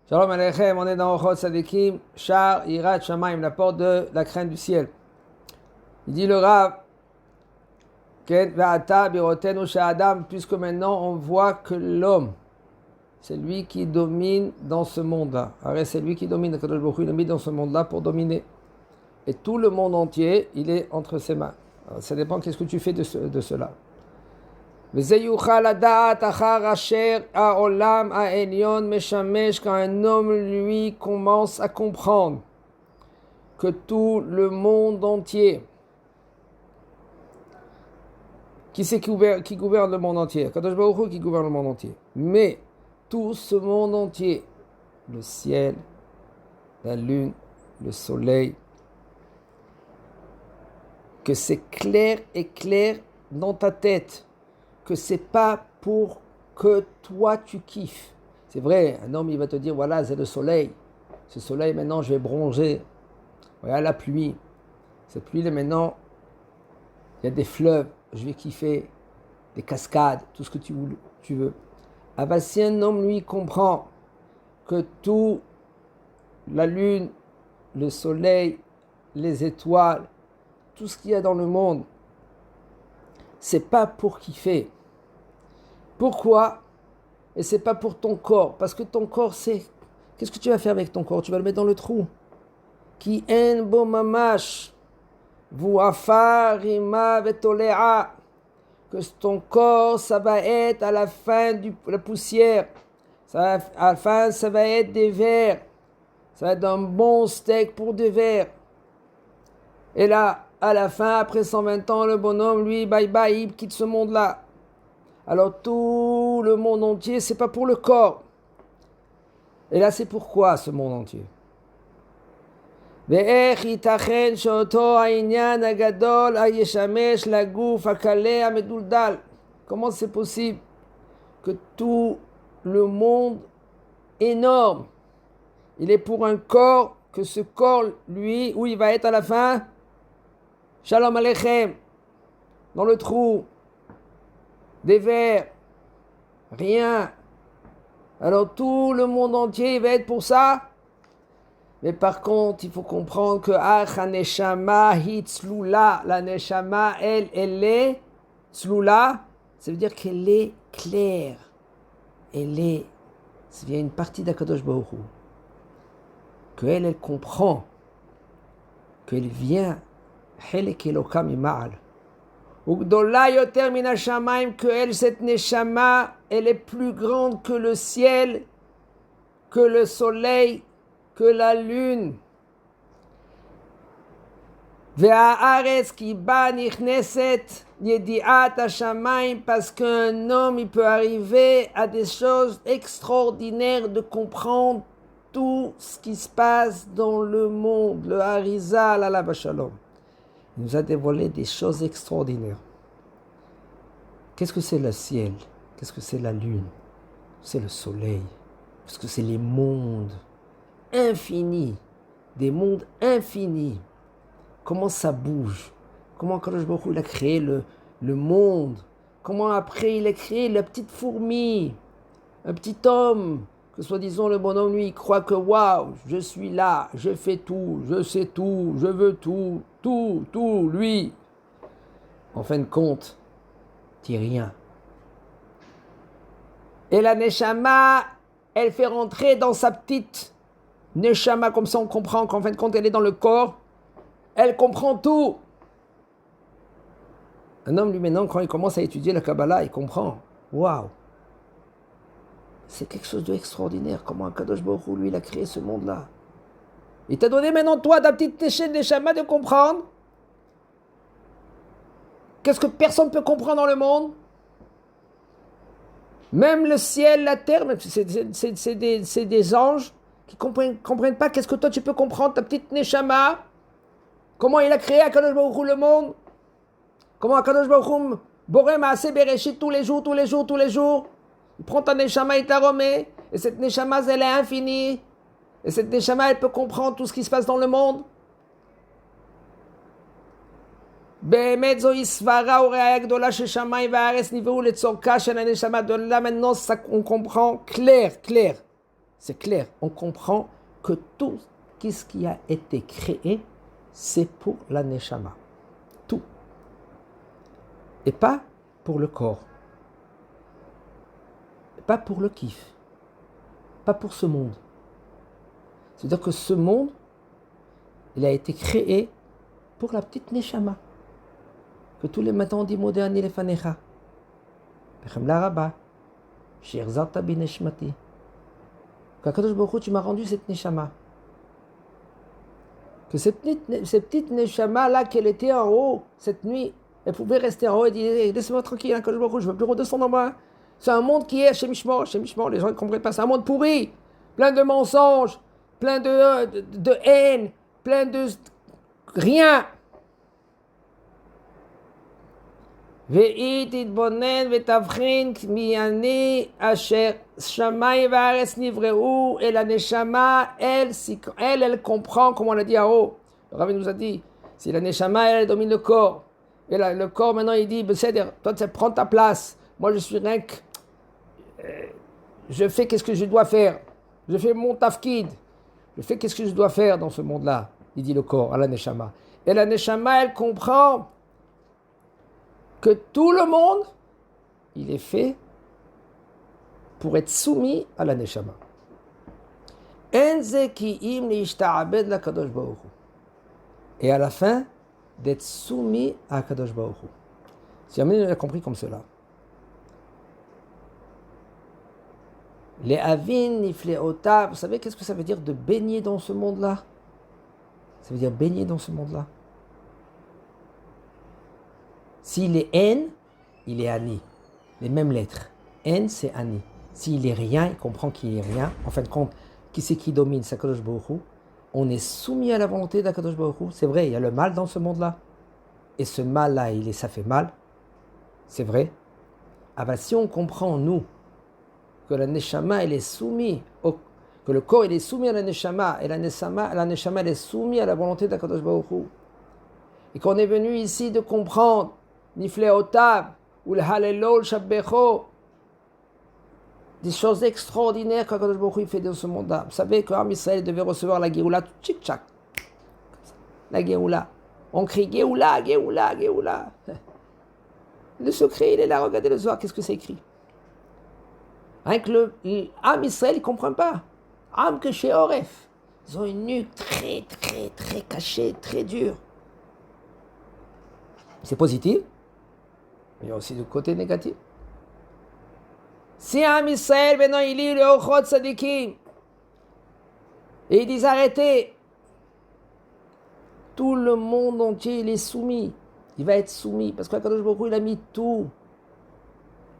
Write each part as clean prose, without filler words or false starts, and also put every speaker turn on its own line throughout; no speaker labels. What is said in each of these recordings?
Shalom Aleichem, on est dans Ochot Sadikim, Shar Yirat Shamaim, la porte de la crainte du ciel. Il dit le Rav, puisque maintenant on voit que l'homme, c'est lui qui domine dans ce monde-là. Alors c'est lui qui domine, Kadosh Baruch Hu, il est mis dans ce monde-là pour dominer. Et tout le monde entier, il est entre ses mains. Alors, ça dépend qu'est-ce que tu fais de cela. Quand un homme, lui, commence à comprendre que tout le monde entier, qui c'est qui gouverne le monde entier? Kadosh Baruch Hu qui gouverne le monde entier. Mais tout ce monde entier, le ciel, la lune, le soleil, que c'est clair et clair dans ta tête, que c'est pas pour que toi tu kiffes. C'est vrai, un homme il va te dire voilà c'est le soleil, ce soleil maintenant je vais bronzer, voilà la pluie, cette pluie là maintenant il y a des fleuves, je vais kiffer, des cascades, tout ce que tu veux. Ah bah si un homme lui comprend que tout, la lune, le soleil, les étoiles, tout ce qu'il y a dans le monde, c'est pas pour kiffer. Pourquoi? Et c'est pas pour ton corps, parce que ton corps c'est, qu'est-ce que tu vas faire avec ton corps? Tu vas le mettre dans le trou. Ki en bo mamash, vu afar ima vetolea, que ton corps ça va être à la fin de la poussière, à la fin ça va être des vers, ça va être un bon steak pour des vers. Et là, à la fin, après 120 ans, le bonhomme, lui, bye bye, il quitte ce monde-là. Alors tout le monde entier, c'est pas pour le corps. Et là, c'est pourquoi ce monde entier? Comment c'est possible que tout le monde énorme, il est pour un corps, que ce corps, lui, où il va être à la fin? Shalom Aleichem, dans le trou, des vers, rien. Alors tout le monde entier va être pour ça. Mais par contre, il faut comprendre que la neshama hitzlula, la neshama, elle est tzlula, ça veut dire qu'elle est claire. Ça vient une partie d'Akadosh Baruch Hu. Qu'elle comprend, qu'elle vient, Helek Elokam Ima'al. Ugdola yoter min hashamayim, que elle, cette neshama, elle est plus grande que le ciel, que le soleil, que la lune. Ve'haaretz ki ba nichneset yedi'at hashamayim, parce qu'un homme, il peut arriver à des choses extraordinaires de comprendre tout ce qui se passe dans le monde. Le Harizal alav shalom. Il nous a dévoilé des choses extraordinaires. Qu'est-ce que c'est le ciel? Qu'est-ce que c'est la lune? C'est le soleil. Parce que c'est les mondes infinis. Des mondes infinis. Comment ça bouge? Comment Kadosh Baruch Hu il a créé le monde? Comment après il a créé la petite fourmi? Un petit homme, que soi-disant le bonhomme lui, il croit que waouh, je suis là, je fais tout, je sais tout, je veux tout, lui. En fin de compte, t'es rien. Et la Neshama, elle fait rentrer dans sa petite Neshama, comme ça on comprend qu'en fin de compte elle est dans le corps, elle comprend tout. Un homme lui maintenant, quand il commence à étudier la Kabbalah, il comprend, waouh, c'est quelque chose d'extraordinaire, comment Kadosh Baruch Hu, lui, il a créé ce monde-là. Il t'a donné maintenant, toi, ta petite échelle des chamas de comprendre. Qu'est-ce que personne ne peut comprendre dans le monde? Même le ciel, la terre, c'est des anges qui ne comprennent pas. Qu'est-ce que toi, tu peux comprendre, ta petite neshama? Comment il a créé Akadosh Baruch Hu le monde? Comment Akadosh Baruch Hu, Boré Maaseh Bereshit, tous les jours. Il prend ta neshama, il t'a remet. Et cette neshama, elle est infinie. Et cette neshama, elle peut comprendre tout ce qui se passe dans le monde. De là, maintenant, ça, on comprend clair. c'est clair. On comprend que tout ce qui a été créé, c'est pour la neshama. Tout. Et pas pour le corps. Pas pour le kiff. Pas pour ce monde. C'est-à-dire que ce monde, il a été créé pour la petite neshama. Que tous les matins on dit Moderni lefanecha. Bechem la rabba. Shirzata bi neshmati. Qu'Akadosh Baruch Hu, tu m'as rendu cette neshama. Que cette petite neshama là, qu'elle était en haut cette nuit, elle pouvait rester en haut et dire hey, laisse-moi tranquille, Akadosh Baruch Hu, je veux plus redescendre en bas. C'est un monde qui est chez Mishmor, les gens ne comprennent pas, c'est un monde pourri, plein de mensonges, plein de haine, plein de rien. Et la neshama, elle comprend, comme on l'a dit en haut. Le Rav nous a dit, si la neshama, elle domine le corps, et le corps maintenant il dit, toi tu prends ta place, moi je suis rien que, je fais qu'est-ce que je dois faire, je fais mon tafkid, je fais qu'est-ce que je dois faire dans ce monde-là, il dit le corps à la neshama. Et la neshama, elle comprend que tout le monde, il est fait pour être soumis à la neshama. Et à la fin, d'être soumis à Kadosh Baruch Hu. Si jamais on a compris comme cela. Les avin nifleota, vous savez qu'est-ce que ça veut dire de baigner dans ce monde-là? Ça veut dire baigner dans ce monde-là. S'il est N, il est Ani. Les mêmes lettres. N, c'est Ani. S'il est rien, il comprend qu'il est rien. En fin de compte, qui c'est qui domine? C'est Akadosh Baruch Hu. On est soumis à la volonté d'Akadosh Baruch Hu. C'est vrai, il y a le mal dans ce monde-là. Et ce mal-là, ça fait mal. C'est vrai. Ah ben, si on comprend, nous, que la neshama, elle est soumise, que le corps, il est soumis à la neshama, et la neshama, elle est soumise à la volonté d'Akadosh Baruch Hu. Et qu'on est venu ici de comprendre Nifleotav, ou le Halelol Shabbecho, des choses extraordinaires qu'Akadosh Baruch Hu fait dans ce monde-là. Vous savez qu'Am Israël devait recevoir la Géoula, tout tchic-tchac. La Géoula. On crie Géoula, Géoula, Géoula. Le secret, il est là, regardez le soir, qu'est-ce que c'est écrit. Rien que l'Am Israël, il ne comprend pas. Am que chez Oref. Ils ont une nuque très, très, très cachée, très dure. C'est positif. Mais il y a aussi du côté négatif. Si Am Israël, maintenant il lit le Ochot Sadikim, et ils disent arrêtez, tout le monde entier il est soumis. Il va être soumis, parce qu'Akadosh Baruch Hu, il a mis tout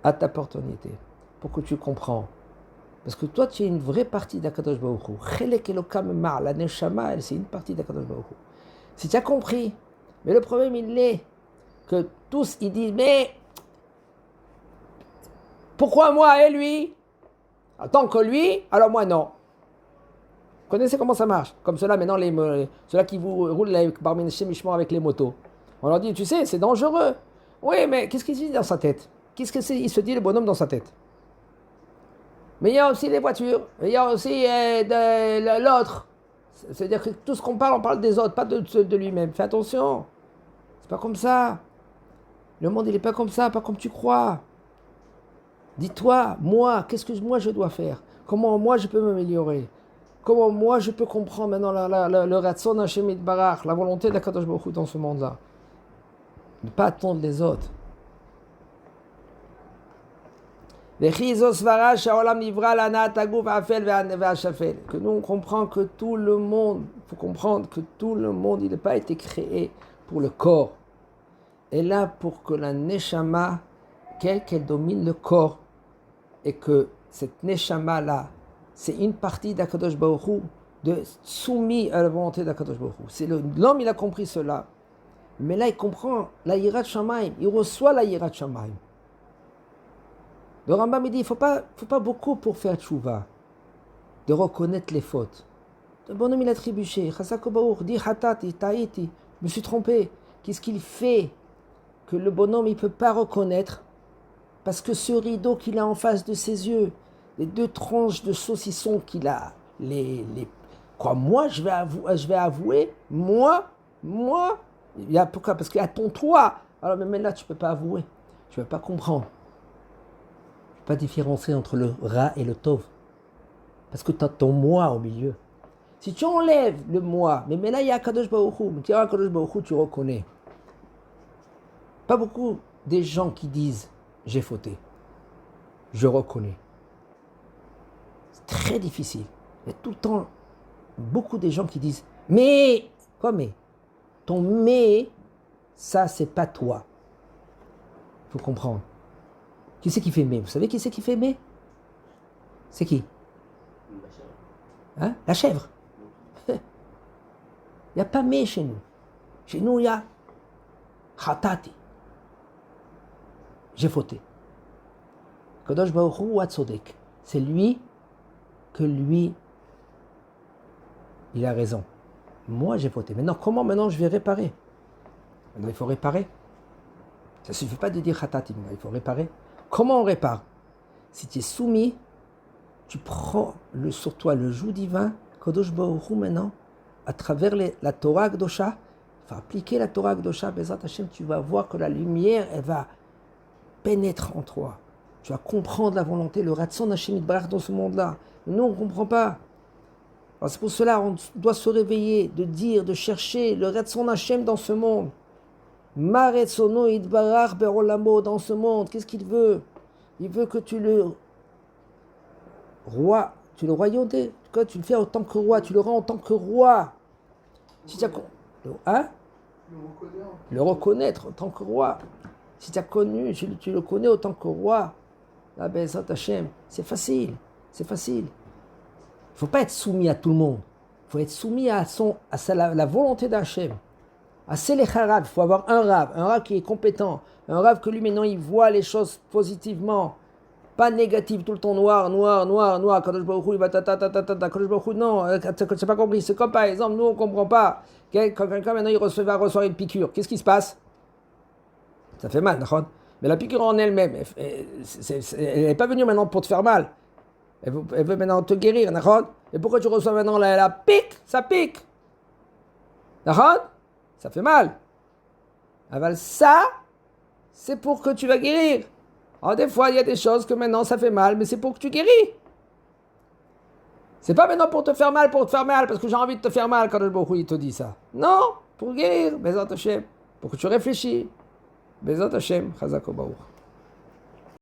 à ta opportunité, pour que tu comprends. Parce que toi, tu es une vraie partie d'Akadosh Baruch Hu. Chelek Elokam Mar, la Neshama, c'est une partie d'Akadosh Baruch Hu. Si tu as compris, mais le problème il est que tous ils disent mais pourquoi moi et lui? Tant que lui, alors moi non. Vous connaissez comment ça marche? Comme ceux-là maintenant, ceux-là qui vous roulent avec Barmin Shemishmor avec les motos. On leur dit, tu sais, c'est dangereux. Oui, mais qu'est-ce qu'il se dit dans sa tête? Qu'est-ce qu'il se dit le bonhomme dans sa tête? Mais il y a aussi les voitures, il y a aussi l'autre. C'est-à-dire que tout ce qu'on parle, on parle des autres, pas de lui-même. Fais attention. C'est pas comme ça. Le monde, il n'est pas comme ça, pas comme tu crois. Dis-toi, moi, qu'est-ce que moi je dois faire? Comment moi je peux m'améliorer? Comment moi je peux comprendre maintenant le Ratzon Hashem Yitbarach, la volonté d'Akadosh Baruch Hu dans ce monde-là? Ne pas attendre les autres. Que nous on comprend que tout le monde, il faut comprendre que tout le monde, il n'a pas été créé pour le corps. Et là, pour que la Neshama, qu'elle domine le corps, et que cette Neshama-là, c'est une partie d'Akadosh Baruch Hu, soumis à la volonté d'Akadosh Baruch Hu. L'homme, il a compris cela. Mais là, il comprend la Yirat Shamayim, il reçoit la Yirat Shamayim. Le Rambam, il dit, il ne faut pas beaucoup pour faire tchouva, de reconnaître les fautes. Le bonhomme, il a trébuché. Chasako Baruch dit, Hatati, Taïti, je me suis trompé. Qu'est-ce qu'il fait que le bonhomme, il ne peut pas reconnaître? Parce que ce rideau qu'il a en face de ses yeux, les 2 tranches de saucisson qu'il a, quoi, moi, je vais avouer, moi, pourquoi? Parce qu'il y a ton toi. Alors, mais là, tu ne peux pas avouer. Tu ne peux pas comprendre. Tu ne peux pas différencier entre le ra et le tov. Parce que tu as ton moi au milieu. Si tu enlèves le moi, mais maintenant il y a Kadosh Baruch Hu, tu as Kadosh Baruch Hu, tu reconnais. Pas beaucoup des gens qui disent j'ai fauté. Je reconnais. C'est très difficile. Il y a tout le temps beaucoup de gens qui disent mais, quoi mais? Ton mais, ça c'est pas toi. Il faut comprendre. Qui c'est qui fait mais? Vous savez qui c'est qui fait mais? C'est qui? Hein? La chèvre. Il n'y a pas mais chez nous. Chez nous, il y a Khatati. J'ai fauté. Kadosh Baruch Hu Atzodek. C'est lui que lui, il a raison. Moi, j'ai fauté. Maintenant, je vais réparer? Maintenant, il faut réparer. Ça ne suffit pas de dire Khatati. Il faut réparer. Comment on répare? Si tu es soumis, tu prends sur toi le joug divin, Kadosh Baruch Hu maintenant, à travers la Torah Kdosha, il faut appliquer la Torah Kdosha, Bezrat Hashem, tu vas voir que la lumière, elle va pénétrer en toi. Tu vas comprendre la volonté, le Ratson Hashem Yitbarach dans ce monde-là. Mais nous, on ne comprend pas. Alors c'est pour cela qu'on doit se réveiller, de dire, de chercher le Ratson Hashem dans ce monde. Ma Ratsono Yitbarach Berolamo dans ce monde. Qu'est-ce qu'il veut? Il veut que tu le royauté, tu le fais en tant que roi, tu le rends en tant que roi. Si tu as, hein? Le reconnaître en tant que roi. Si tu as connu, tu le connais en tant que roi. La Bezrat Hashem, c'est facile. Il ne faut pas être soumis à tout le monde. Il faut être soumis à la volonté d'Hachem. À Selecharav, il faut avoir un rave qui est compétent, un rave que lui maintenant il voit les choses positivement. Pas négatif, tout le temps noir. Kadosh Baruch Hu, il va Kadosh Baruch Hu, non, tu n'as pas compris. C'est comme par exemple, nous on ne comprend pas. Quand quelqu'un maintenant il va recevoir une piqûre, qu'est-ce qui se passe? Ça fait mal, d'accord? Mais la piqûre en elle-même, elle n'est pas venue maintenant pour te faire mal. Elle veut maintenant te guérir, d'accord? Et pourquoi tu reçois maintenant la pique? Ça pique. D'accord? Ça fait mal. Aval, ça, c'est pour que tu vas guérir. Alors des fois, il y a des choses que maintenant ça fait mal, mais c'est pour que tu guéris. C'est pas maintenant pour te faire mal, parce que j'ai envie de te faire mal quand le Baruch Hu il te dit ça. Non, pour guérir, Bezrat Hashem, pour que tu réfléchis. Bezrat Hashem, Chazak Baruch.